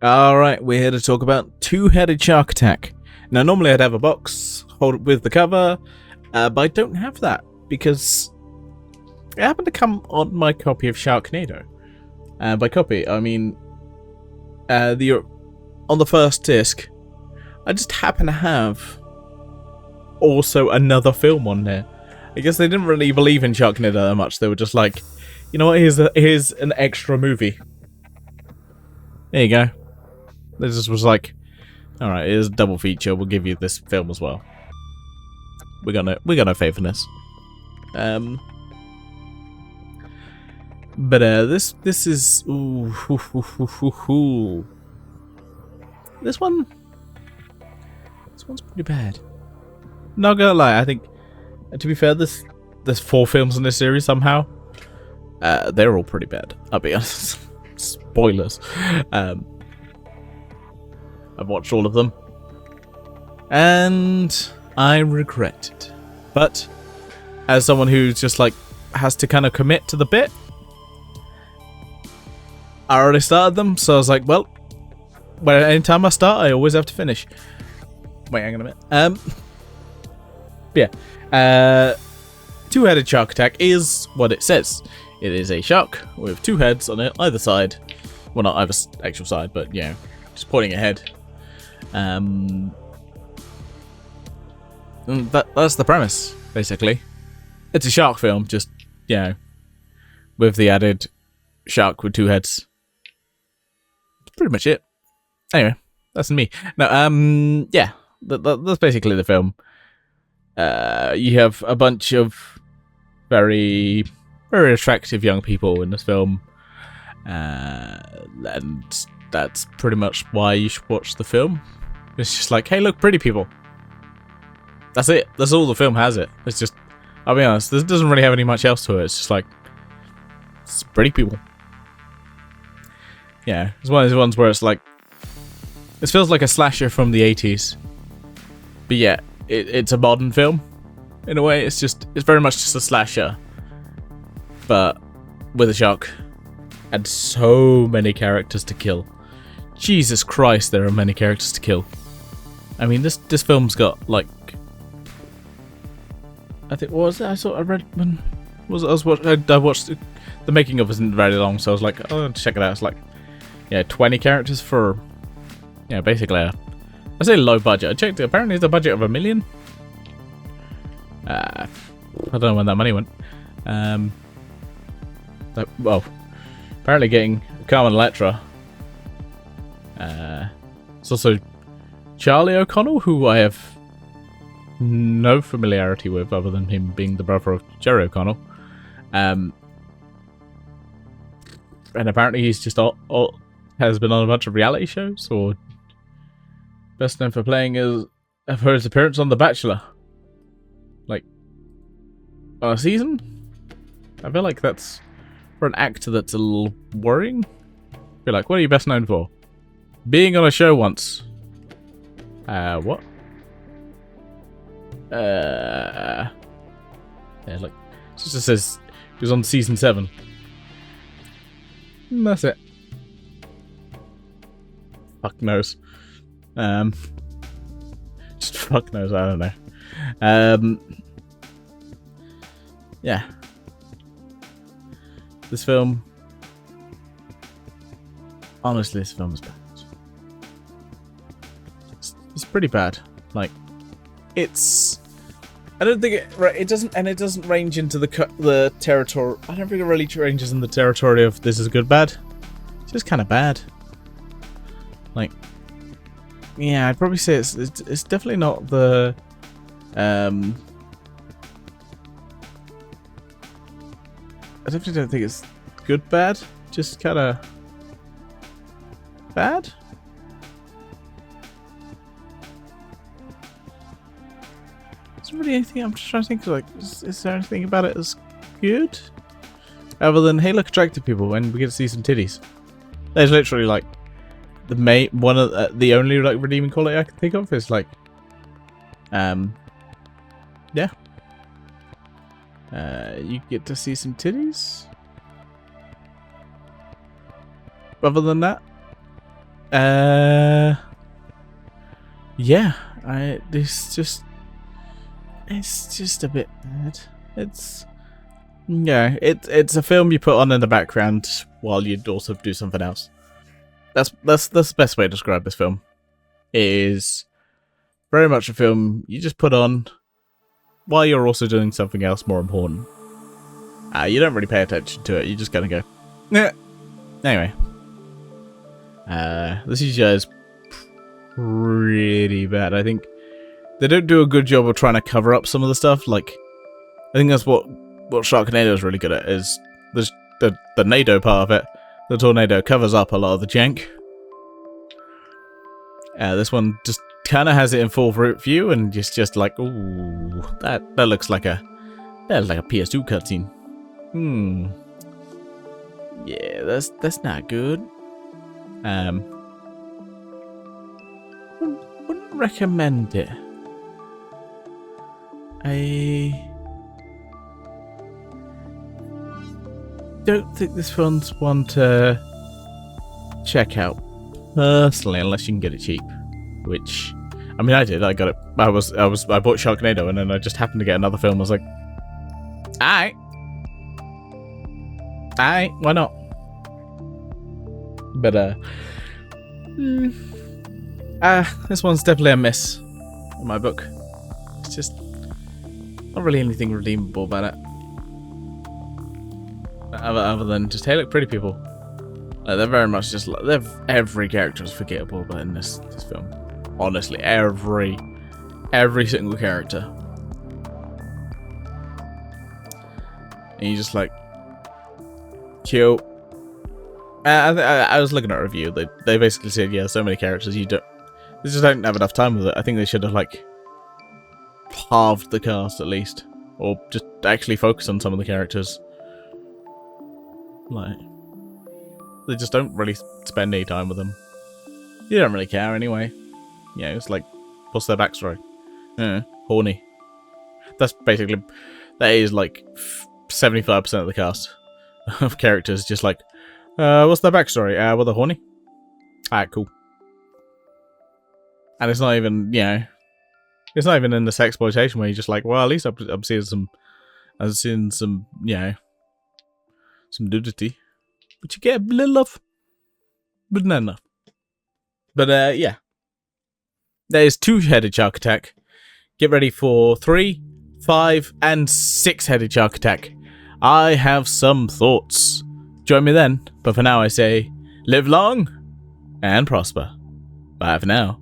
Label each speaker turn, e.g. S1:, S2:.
S1: Alright, we're here to talk about Two-Headed Shark Attack. Now, normally I'd have a box, hold it with the cover, but I don't have that because it happened to come on my copy of Sharknado. By copy, I mean on the first disc, I just happen to have also another film on there. I guess they didn't really believe in Sharknado that much. They were just like, you know what, here's an extra movie. There you go. This just was like, alright, here's a double feature, we'll give you this film as well. We got no faith in this. But this is this one's pretty bad. Not gonna lie, I think to be fair, there's 4 films in this series somehow. They're all pretty bad, I'll be honest. Spoilers. I've watched all of them, and I regret it. But as someone who's just like has to kind of commit to the bit, I already started them, so I was like, well, anytime I start, I always have to finish. Wait, hang on a minute. Yeah. Two-Headed Shark Attack is what it says. It is a shark with 2 heads on it, either side. Well, not either actual side, but you know, just pointing ahead. And that's the premise, basically. It's a shark film, just, you know, with the added shark with 2 heads. That's pretty much it. Anyway, that's me. No, yeah, that's basically the film. You have a bunch of very, very attractive young people in this film, and that's pretty much why you should watch the film. It's just like, hey, look, pretty people. That's it. That's all the film has. It's just, I'll be honest, this doesn't really have any much else to it. It's just like, it's pretty people. Yeah, it's one of those ones where it's like, it feels like a slasher from the 80s, but yeah, it's a modern film in a way. It's very much just a slasher, but with a shark and so many characters to kill. Jesus Christ, there are many characters to kill. I mean, this film's got like, I think, what was it? I read when I watched the making of isn't very long, so I was like, oh, check it out. It's like, yeah, 20 characters for, yeah, basically I say low budget. I checked it. Apparently, it's a budget of $1 million. I don't know when that money went. Well, apparently getting Carmen Electra. It's also Charlie O'Connell, who I have no familiarity with other than him being the brother of Jerry O'Connell. And apparently he's just has been on a bunch of reality shows, or best known for playing for his appearance on The Bachelor. Like, on a season? I feel like that's, for an actor, that's a little worrying. I feel like, what are you best known for? Being on a show once. What? Yeah, like, it just says he was on season 7. And that's it. Fuck knows. Just fuck knows, I don't know. Yeah. This film, honestly, this film is bad. It's pretty bad. Like, it's, I don't think it doesn't range into the territory. I don't think it really ranges in the territory of this is good bad. It's just kind of bad. Like, yeah, I'd probably say it's definitely not the I definitely don't think it's good bad. Just kind of bad. Isn't really anything. I'm just trying to think, like, is there anything about it that's good? Other than, hey, look, attractive people, and we get to see some titties. There's literally like one of the only like redeeming quality I can think of is like, yeah, you get to see some titties. Other than that, Yeah, it's just a bit bad. It's a film you put on in the background while you'd also do something else. That's the best way to describe this film. It is very much a film you just put on while you're also doing something else more important. You don't really pay attention to it. You just kind of go, yeah. Anyway, the CGI is pretty bad. I think they don't do a good job of trying to cover up some of the stuff. Like, I think that's what Sharknado is really good at, is the NATO part of it. The tornado covers up a lot of the jank. This one just kind of has it in full view, and just like, ooh, that looks like a PS2 cutscene. Yeah, that's not good. Wouldn't recommend it. I don't think this one's one to check out personally, unless you can get it cheap. Which, I mean, I did. I got it. I bought Sharknado, and then I just happened to get another film. I was like, alright, why not? But this one's definitely a miss in my book. It's just not really anything redeemable about it, other than just, hey, look, pretty people. They're very much just like, every character is forgettable, but in this film, honestly, every single character, and you just like, cute. I was looking at a review. They basically said, yeah, so many characters, they just don't have enough time with it. I think they should have like halved the cast at least, or just actually focus on some of the characters. Like, they just don't really spend any time with them. You don't really care anyway. Yeah, it's like, what's their backstory? Horny. That is like 75% of the cast of characters. Just like, what's their backstory? Well, they're horny. Alright, cool. And it's not even, it's not even in the sexploitation where you're just like, well, at least I'm seeing some, some nudity. But you get a little of, but not enough. But yeah. There's 2-headed shark attack. Get ready for 3, 5, and 6-headed shark attack. I have some thoughts. Join me then. But for now I say, live long and prosper. Bye for now.